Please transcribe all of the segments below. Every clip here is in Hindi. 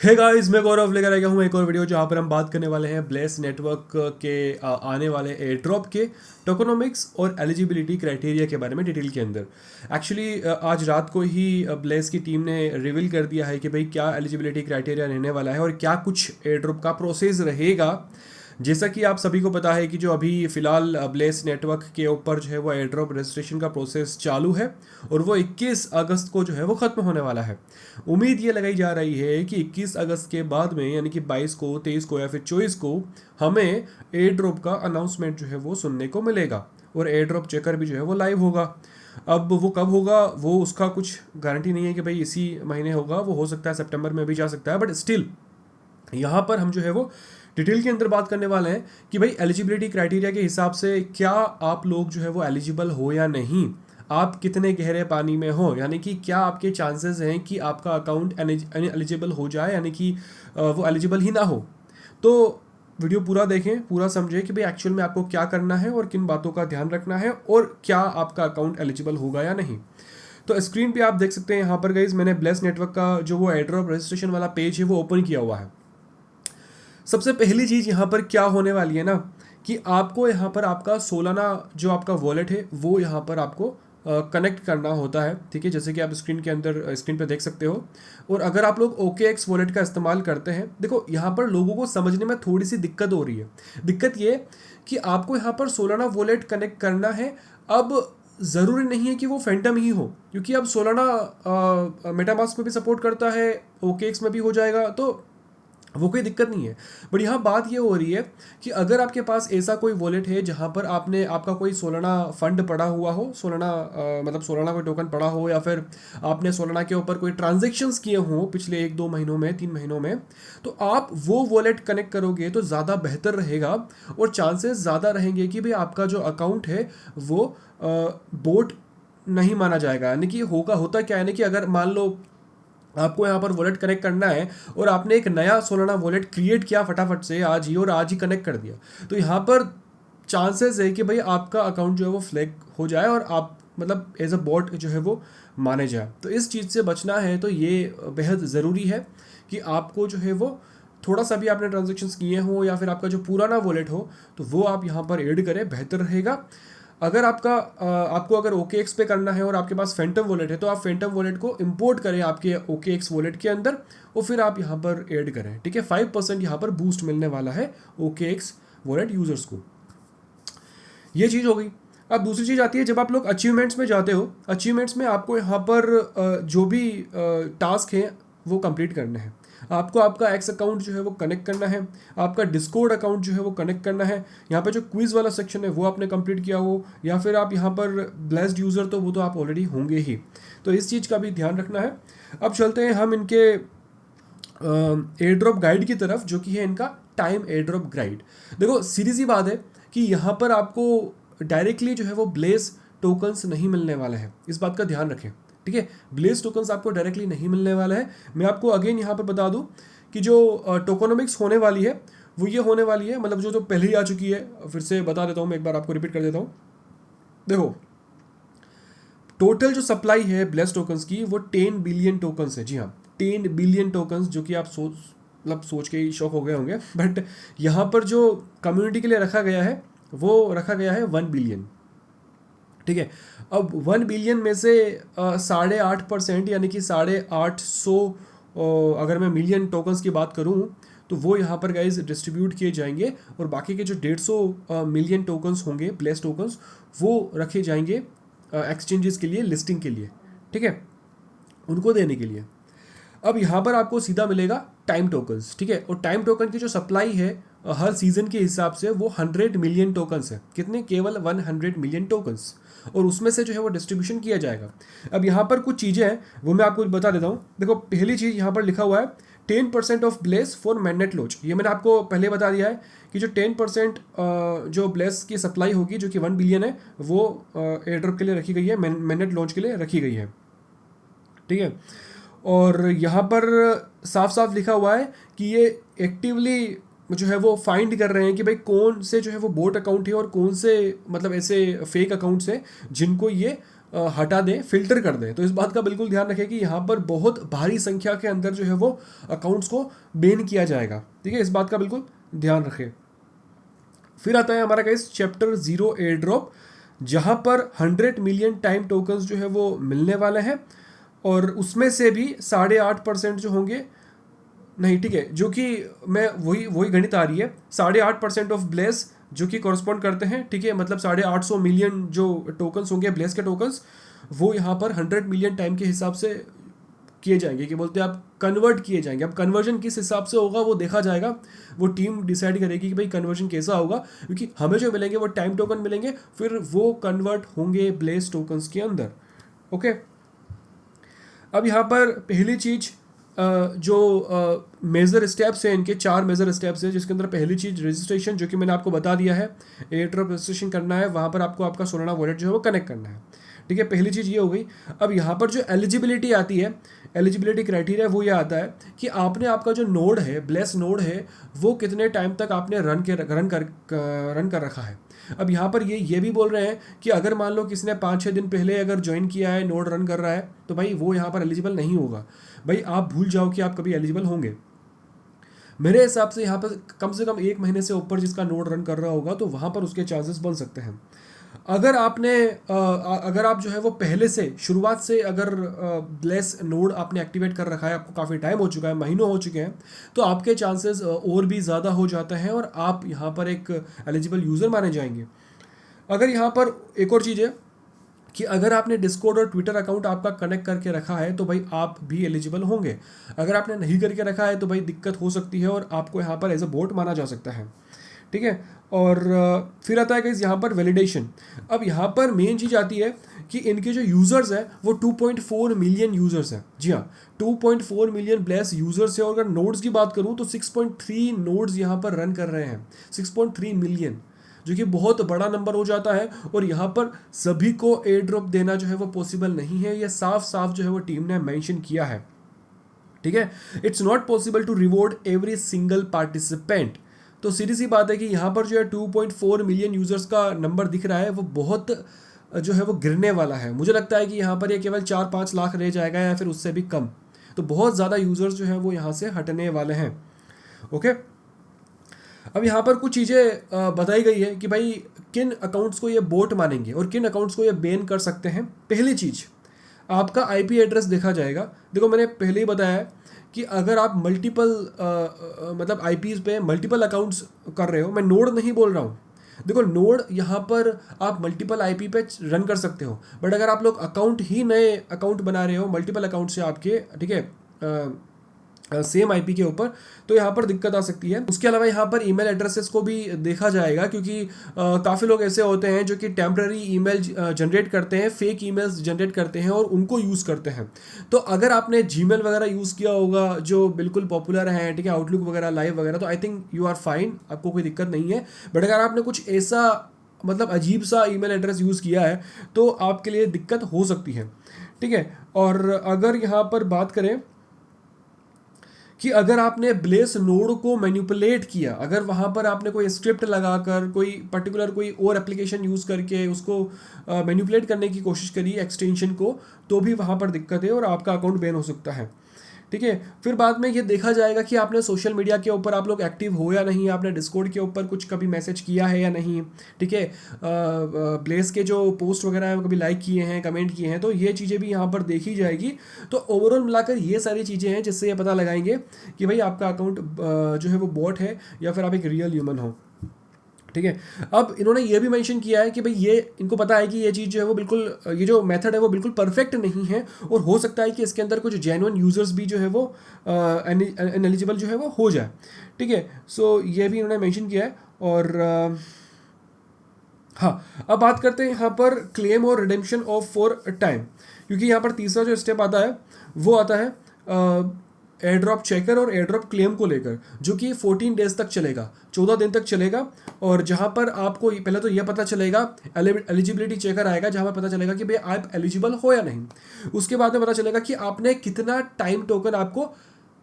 हे गाइस, मैं गौरव लेकर आ गया हूँ एक और वीडियो जहाँ पर हम बात करने वाले हैं ब्लेस नेटवर्क के आने वाले एयर ड्रॉप के टोकोनॉमिक्स और एलिजिबिलिटी क्राइटेरिया के बारे में डिटेल के अंदर। एक्चुअली आज रात को ही ब्लेस की टीम ने रिवील कर दिया है कि भाई क्या एलिजिबिलिटी क्राइटेरिया रहने वाला है और क्या कुछ एयर ड्रॉप का प्रोसेस रहेगा। जैसा कि आप सभी को पता है कि जो अभी फ़िलहाल ब्लेस नेटवर्क के ऊपर जो है वो एयर ड्रॉप रजिस्ट्रेशन का प्रोसेस चालू है और वो 21 अगस्त को जो है वो ख़त्म होने वाला है। उम्मीद ये लगाई जा रही है कि 21 अगस्त के बाद में यानी कि 22 को, 23 को या फिर 24 को हमें एयर ड्रॉप का अनाउंसमेंट जो है वो सुनने को मिलेगा और एयर ड्रॉप चेकर भी जो है वो लाइव होगा। अब वो कब होगा वो उसका कुछ गारंटी नहीं है कि भाई इसी महीने होगा, वो हो सकता है सितंबर में भी जा सकता है, बट स्टिल यहाँ पर हम जो है वो डिटेल के अंदर बात करने वाले हैं कि भाई एलिजिबिलिटी क्राइटेरिया के हिसाब से क्या आप लोग जो है वो एलिजिबल हो या नहीं, आप कितने गहरे पानी में हो, यानी कि क्या आपके चांसेस हैं कि आपका अकाउंट एलिजिबल हो जाए, यानी कि वो एलिजिबल ही ना हो। तो वीडियो पूरा देखें, पूरा समझें कि भाई एक्चुअल में आपको क्या करना है और किन बातों का ध्यान रखना है और क्या आपका अकाउंट एलिजिबल होगा या नहीं। तो स्क्रीन पे आप देख सकते हैं यहाँ पर गाइज मैंने ब्लेस नेटवर्क का जो वो एयरड्रॉप रजिस्ट्रेशन वाला पेज है वो ओपन किया हुआ है। सबसे पहली चीज़ यहाँ पर क्या होने वाली है ना कि आपको यहाँ पर आपका सोलाना जो आपका वॉलेट है वो यहाँ पर आपको कनेक्ट करना होता है, ठीक है, जैसे कि आप स्क्रीन के अंदर स्क्रीन पे देख सकते हो। और अगर आप लोग OKX वॉलेट का इस्तेमाल करते हैं, देखो यहाँ पर लोगों को समझने में थोड़ी सी दिक्कत हो रही है। दिक्कत ये कि आपको यहाँ पर सोलाना वॉलेट कनेक्ट करना है। अब ज़रूरी नहीं है कि वो फैंटम ही हो, क्योंकि अब सोलाना मेटामास्क में भी सपोर्ट करता है, OKX में भी हो जाएगा, तो वो कोई दिक्कत नहीं है। बट यहाँ बात ये हो रही है कि अगर आपके पास ऐसा कोई वॉलेट है जहाँ पर आपने आपका कोई सोलाना फंड पड़ा हुआ हो, सोलाना मतलब सोलाना कोई टोकन पड़ा हो, या फिर आपने सोलाना के ऊपर कोई ट्रांजेक्शन्स किए हों पिछले 1-2 महीनों में, 3 महीनों में, तो आप वो वॉलेट कनेक्ट करोगे तो ज़्यादा बेहतर रहेगा और चांसेस ज़्यादा रहेंगे कि भाई आपका जो अकाउंट है वो बोट नहीं माना जाएगा। यानी कि होता क्या है ना कि अगर मान लो आपको यहाँ पर वॉलेट कनेक्ट करना है और आपने एक नया सोलाना वॉलेट क्रिएट किया फटाफट से आज ही और आज ही कनेक्ट कर दिया, तो यहाँ पर चांसेस है कि भाई आपका अकाउंट जो है वो फ्लैग हो जाए और आप मतलब एज अ बॉट जो है वो माने जाए। तो इस चीज़ से बचना है तो ये बेहद ज़रूरी है कि आपको जो है वो थोड़ा सा भी आपने ट्रांजेक्शन्स किए हो या फिर आपका जो पुराना वॉलेट हो तो वो आप यहाँ पर ऐड करें, बेहतर रहेगा। अगर आपको अगर OKX पे करना है और आपके पास फैंटम वॉलेट है तो आप फैंटम वॉलेट को इंपोर्ट करें आपके OKX वॉलेट के अंदर और फिर आप यहाँ पर ऐड करें, ठीक है। 5% यहाँ पर बूस्ट मिलने वाला है OKX वॉलेट यूजर्स को। ये चीज़ हो गई। अब दूसरी चीज़ आती है, जब आप लोग अचीवमेंट्स में जाते हो, अचीवमेंट्स में आपको यहाँ पर जो भी टास्क हैं वो कंप्लीट करने हैं। आपको आपका एक्स अकाउंट जो है वो कनेक्ट करना है, आपका डिस्कॉर्ड अकाउंट जो है वो कनेक्ट करना है। यहाँ पे जो क्विज़ वाला सेक्शन है वो आपने कंप्लीट किया हो, या फिर आप यहाँ पर ब्लेस्ड यूज़र तो वो तो आप ऑलरेडी होंगे ही, तो इस चीज़ का भी ध्यान रखना है। अब चलते हैं हम इनके एयर ड्रॉप गाइड की तरफ, जो कि है इनका टाइम एयर ड्रॉप गाइड। देखो सीधी सी बात है कि यहाँ पर आपको डायरेक्टली जो है वो ब्लेस टोकन्स नहीं मिलने वाले हैं, इस बात का ध्यान रखें, ठीक है। ब्लेस टोकन्स आपको डायरेक्टली नहीं मिलने वाला है। मैं आपको अगेन यहाँ पर बता दूँ कि जो टोकोनॉमिक्स होने वाली है वो ये होने वाली है, मतलब जो पहले ही आ चुकी है, फिर से बता देता हूँ मैं, एक बार आपको रिपीट कर देता हूँ। देखो टोटल जो सप्लाई है ब्लेस टोकन्स की वो 10 बिलियन टोकन्स है। जी हाँ, 10 बिलियन टोकन्स, जो कि आप सोच के ही शौक हो गए होंगे, बट यहाँ पर जो कम्युनिटी के लिए रखा गया है वो रखा गया है 1 बिलियन, ठीक है। अब 1 बिलियन में से 8.5% यानी कि 850, अगर मैं मिलियन टोकन्स की बात करूँ तो वो यहाँ पर गाइज डिस्ट्रीब्यूट किए जाएंगे और बाकी के जो 150 मिलियन टोकन्स होंगे ब्लेस टोकन्स वो रखे जाएंगे एक्सचेंजेस के लिए, लिस्टिंग के लिए, ठीक है, उनको देने के लिए। अब यहाँ पर आपको सीधा मिलेगा टाइम टोकन्स, ठीक है। और टाइम टोकन की जो सप्लाई है हर सीजन के हिसाब से वो 100 मिलियन टोकन्स है। कितने? केवल 100 मिलियन टोकन्स, और उसमें से जो है वो डिस्ट्रीब्यूशन किया जाएगा। अब यहाँ पर कुछ चीज़ें हैं वो मैं आपको बता देता हूँ। देखो पहली चीज़ यहाँ पर लिखा हुआ है 10% of bless for mandate launch. ये मैंने आपको पहले बता दिया है कि जो 10% जो ब्लेस की सप्लाई होगी जो कि 1 बिलियन है वो एयर ड्रॉप के लिए रखी गई है, मैंडेट लॉन्च के लिए रखी गई है, ठीक है। और यहाँ पर साफ साफ लिखा हुआ है कि ये एक्टिवली जो है वो फाइंड कर रहे हैं कि भाई कौन से जो है वो बोट अकाउंट है और कौन से मतलब ऐसे फेक अकाउंट्स हैं जिनको ये हटा दें, फिल्टर कर दें। तो इस बात का बिल्कुल ध्यान रखें कि यहाँ पर बहुत भारी संख्या के अंदर जो है वो अकाउंट्स को बैन किया जाएगा, ठीक है, इस बात का बिल्कुल ध्यान रखें। फिर आता है हमारा गाइस चैप्टर 0 एयर ड्रॉप, जहाँ पर 100 मिलियन टाइम टोकन्स जो है वो मिलने वाले हैं, और उसमें से भी 8.5% जो होंगे, नहीं ठीक है, जो कि मैं वही वही गणित आ रही है, 8.5% ऑफ ब्लेस जो कि कॉरस्पॉन्ड करते हैं, ठीक है, मतलब 850 मिलियन जो टोकन्स होंगे ब्लेस के टोकन्स, वो यहाँ पर 100 मिलियन टाइम के हिसाब से किए जाएंगे, कि बोलते हैं आप कन्वर्ट किए जाएंगे। अब कन्वर्जन किस हिसाब से होगा वो देखा जाएगा, वो टीम डिसाइड करेगी कि भाई कन्वर्जन कैसा होगा, क्योंकि हमें जो मिलेंगे वो टाइम टोकन मिलेंगे, फिर वो कन्वर्ट होंगे ब्लेस टोकन्स के अंदर। ओके, अब यहाँ पर पहली चीज़ जो मेजर स्टेप्स हैं, इनके 4 मेजर स्टेप्स हैं, जिसके अंदर पहली चीज़ रजिस्ट्रेशन, जो कि मैंने आपको बता दिया है, एयर ड्रॉप रजिस्ट्रेशन करना है, वहाँ पर आपको आपका सोलाना वॉलेट जो है वो कनेक्ट करना है, ठीक है, पहली चीज़ ये हो गई। अब यहाँ पर जो एलिजिबिलिटी आती है, एलिजिबिलिटी क्राइटेरिया वो ये आता है कि आपने आपका जो नोड है, ब्लेस नोड है, वो कितने टाइम तक आपने रन कर रखा है। अब यहाँ पर ये भी बोल रहे हैं कि अगर मान लो किसी ने 5-6 दिन पहले अगर ज्वाइन किया है, नोड रन कर रहा है, तो भाई वो यहाँ पर एलिजिबल नहीं होगा। भाई आप भूल जाओ कि आप कभी एलिजिबल होंगे। मेरे हिसाब से यहाँ पर कम से कम 1 महीने से ऊपर जिसका नोड रन कर रहा होगा, तो वहाँ पर उसके चांसेस बन सकते हैं। अगर आप जो है वो पहले से शुरुआत से अगर ब्लेस नोड आपने एक्टिवेट कर रखा है, आपको काफ़ी टाइम हो चुका है, महीनों हो चुके हैं, तो आपके चांसेस और भी ज़्यादा हो जाते हैं और आप यहाँ पर एक एलिजिबल यूज़र माने जाएंगे। अगर यहाँ पर एक और चीज़ है कि अगर आपने डिस्कॉर्ड और ट्विटर अकाउंट आपका कनेक्ट करके रखा है, तो भाई आप भी एलिजिबल होंगे। अगर आपने नहीं करके रखा है तो भाई दिक्कत हो सकती है और आपको यहाँ पर एज अ बोट माना जा सकता है, ठीक है। और फिर आता है कि यहाँ पर वैलिडेशन। अब यहाँ पर मेन चीज़ आती है कि इनके जो यूज़र्स हैं वो 2.4 मिलियन यूज़र्स हैं। जी हाँ, 2.4 मिलियन ब्लेस यूज़र्स है। और अगर नोड्स की बात करूँ तो 6.3 नोड्स यहाँ पर रन कर रहे हैं, 6.3 मिलियन, जो कि बहुत बड़ा नंबर हो जाता है। और यहाँ पर सभी को एयर ड्रॉप देना जो है वो पॉसिबल नहीं है, ये साफ साफ जो है वो टीम ने मेंशन किया है, ठीक है। It's not possible to reward every single participant. तो सीधी सी बात है कि यहाँ पर जो है 2.4 मिलियन यूज़र्स का नंबर दिख रहा है, वो बहुत जो है वो गिरने वाला है। मुझे लगता है कि यहाँ पर ये केवल 4-5 लाख रह जाएगा या फिर उससे भी कम। तो बहुत ज़्यादा यूज़र्स जो है वो यहाँ से हटने वाले हैं। ओके, अब यहाँ पर कुछ चीज़ें बताई गई है कि भाई किन अकाउंट्स को ये बोट मानेंगे और किन अकाउंट्स को ये बैन कर सकते हैं। पहली चीज़, आपका आईपी एड्रेस देखा जाएगा। देखो मैंने पहले ही बताया है कि अगर आप मल्टीपल मतलब आईपीज़ पे मल्टीपल अकाउंट्स कर रहे हो, मैं नोड नहीं बोल रहा हूँ। देखो नोड यहाँ पर आप मल्टीपल आईपी पे रन कर सकते हो, बट अगर आप लोग अकाउंट ही नए अकाउंट बना रहे हो मल्टीपल अकाउंट से आपके, ठीक है, सेम आईपी के ऊपर, तो यहाँ पर दिक्कत आ सकती है। उसके अलावा यहाँ पर ईमेल एड्रेसेस को भी देखा जाएगा, क्योंकि काफ़ी लोग ऐसे होते हैं जो कि टेम्प्रेरी ईमेल जनरेट करते हैं, फेक ईमेल्स जनरेट करते हैं और उनको यूज़ करते हैं। तो अगर आपने जीमेल वगैरह यूज़ किया होगा जो बिल्कुल पॉपुलर है, ठीक है, आउटलुक वगैरह, लाइव वगैरह, तो I think you are fine, आपको कोई दिक्कत नहीं है। बट अगर आपने कुछ ऐसा मतलब अजीब सा ईमेल एड्रेस यूज़ किया है तो आपके लिए दिक्कत हो सकती है, ठीक है। और अगर यहाँ पर बात करें कि अगर आपने ब्लेस नोड को मैनिपुलेट किया, अगर वहाँ पर आपने कोई स्क्रिप्ट लगाकर कोई पर्टिकुलर कोई और एप्लीकेशन यूज़ करके उसको मैनिपुलेट करने की कोशिश करी एक्सटेंशन को, तो भी वहाँ पर दिक्कत है और आपका अकाउंट बैन हो सकता है, ठीक है। फिर बाद में ये देखा जाएगा कि आपने सोशल मीडिया के ऊपर आप लोग एक्टिव हो या नहीं, आपने डिस्कॉर्ड के ऊपर कुछ कभी मैसेज किया है या नहीं, ठीक है, ब्लेस के जो पोस्ट वगैरह हैं कभी लाइक किए हैं, कमेंट किए हैं, तो ये चीज़ें भी यहाँ पर देखी जाएगी। तो ओवरऑल मिलाकर ये सारी चीज़ें हैं जिससे ये पता लगाएंगे कि भाई आपका अकाउंट जो है वो बॉट है या फिर आप एक रियल ह्यूमन हो, ठीक है। अब इन्होंने ये भी मेंशन किया है कि भाई ये इनको पता है कि ये चीज़ जो है वो बिल्कुल, ये जो मेथड है वो बिल्कुल परफेक्ट नहीं है और हो सकता है कि इसके अंदर कुछ जेन्युइन यूज़र्स भी जो है वो इनएलिजिबल जो है वो हो जाए, ठीक है। सो ये भी इन्होंने मेंशन किया है। और हाँ, अब बात करते हैं यहाँ पर क्लेम और रिडेम्पशन ऑफ फॉर टाइम, क्योंकि यहाँ पर तीसरा जो स्टेप आता है वो आता है एयर ड्रॉप चेकर और एयर ड्रॉप क्लेम को लेकर, जो कि 14 डेज तक चलेगा, 14 दिन तक चलेगा। और जहाँ पर आपको पहले तो यह पता चलेगा, एलिजिबिलिटी चेकर आएगा जहाँ पर पता चलेगा कि भाई आप एलिजिबल हो या नहीं। उसके बाद में पता चलेगा कि आपने कितना टाइम टोकन आपको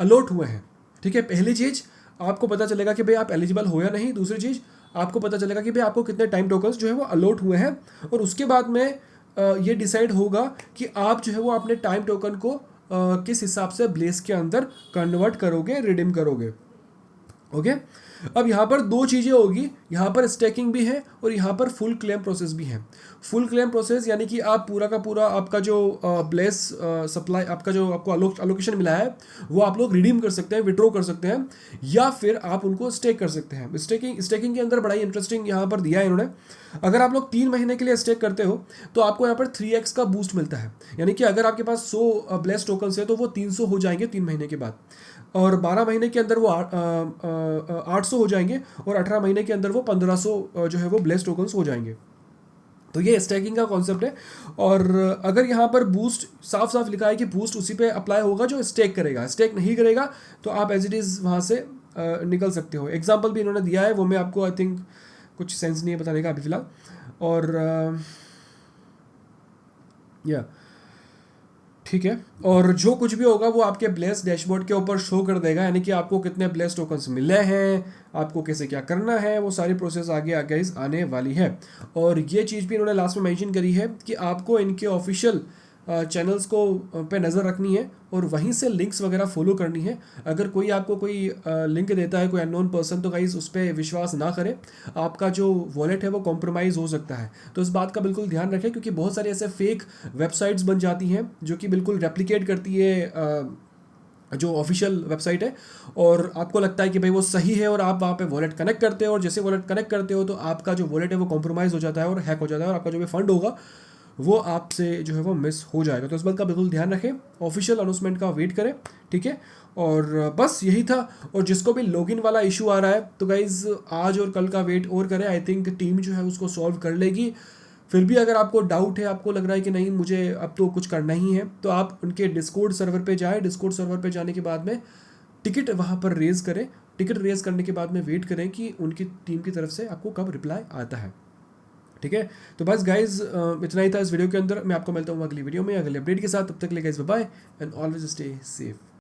अलॉट हुए हैं, ठीक है। पहली चीज़ आपको पता चलेगा कि भाई आप एलिजिबल हो या नहीं। दूसरी चीज़ आपको पता चलेगा कि भाई आपको कितने टाइम टोकन्स जो है वो अलॉट हुए हैं। और उसके बाद में ये डिसाइड होगा कि आप जो है वो अपने टाइम टोकन को किस हिसाब से ब्लेस के अंदर कन्वर्ट करोगे, रिडीम करोगे। ओके अब यहाँ पर दो चीज़ें होगी, यहाँ पर स्टेकिंग भी है और यहाँ पर फुल क्लेम प्रोसेस भी है। फुल क्लेम प्रोसेस यानी कि आप पूरा का पूरा आपका जो ब्लेस सप्लाई, आपका जो आपको अलोकेशन मिला है वो आप लोग रिडीम कर सकते हैं, विड्रॉ कर सकते हैं, या फिर आप उनको स्टेक कर सकते हैं। स्टेकिंग के अंदर बड़ा ही इंटरेस्टिंग यहाँ पर दिया है इन्होंने। अगर आप लोग 3 महीने के लिए स्टेक करते हो तो आपको यहाँ पर 3x का बूस्ट मिलता है, यानी कि अगर आपके पास 100 ब्लेस टोकन है तो वो 300 हो जाएंगे 3 महीने के बाद, और 12 महीने के अंदर वो 800 हो जाएंगे, और 18 महीने के अंदर वो 1500 जो है वो ब्लेस टोकन्स हो जाएंगे। तो ये स्टैकिंग का कॉन्सेप्ट है। और अगर यहाँ पर बूस्ट साफ साफ लिखा है कि बूस्ट उसी पे अप्लाई होगा जो स्टेक करेगा, स्टेक नहीं करेगा तो आप एज इट इज़ वहाँ से निकल सकते हो। एग्जाम्पल भी इन्होंने दिया है, वो मैं आपको आई थिंक कुछ सेंस नहीं है बताने का अभी फिलहाल। और या ठीक है, और जो कुछ भी होगा वो आपके ब्लेस डैशबोर्ड के ऊपर शो कर देगा, यानी कि आपको कितने ब्लेस टोकन्स मिले हैं, आपको कैसे क्या करना है, वो सारी प्रोसेस आगे आगे आने वाली है। और ये चीज़ भी इन्होंने लास्ट में मेंशन करी है कि आपको इनके ऑफिशियल चैनल्स को पे नज़र रखनी है और वहीं से लिंक्स वगैरह फॉलो करनी है। अगर कोई आपको कोई लिंक देता है, कोई अननोन पर्सन, तो गाइस उस पर विश्वास ना करें, आपका जो वॉलेट है वो कॉम्प्रोमाइज़ हो सकता है। तो इस बात का बिल्कुल ध्यान रखें, क्योंकि बहुत सारे ऐसे फेक वेबसाइट्स बन जाती हैं जो कि बिल्कुल रेप्लिकेट करती है जो ऑफिशियल वेबसाइट है, और आपको लगता है कि भाई वो सही है, और आप वहाँ पे वॉलेट कनेक्ट करते हो, और जैसे वॉलेट कनेक्ट करते हो तो आपका जो वॉलेट है वो कॉम्प्रोमाइज़ हो जाता है और हैक हो जाता है, और आपका जो भी फंड होगा वो आपसे जो है वो मिस हो जाएगा। तो इस बात का बिल्कुल ध्यान रखें, ऑफिशियल अनाउंसमेंट का वेट करें, ठीक है। और बस यही था। और जिसको भी लॉगिन वाला इशू आ रहा है तो गाइज आज और कल का वेट और करें, आई थिंक टीम जो है उसको सॉल्व कर लेगी। फिर भी अगर आपको डाउट है, आपको लग रहा है कि नहीं मुझे अब तो कुछ करना ही है, तो आप उनके डिस्कॉर्ड सर्वर पे जाएं। डिस्कॉर्ड सर्वर पे जाने के बाद में टिकट वहाँ पर रेज़ करें। टिकट रेज़ करने के बाद में वेट करें कि उनकी टीम की तरफ से आपको कब रिप्लाई आता है, ठीक है। तो बस गाइज इतना ही था इस वीडियो के अंदर। मैं आपको मिलता हूँ अगली वीडियो में अगले अपडेट के साथ। तब तक के लिए guys bye bye and always stay safe.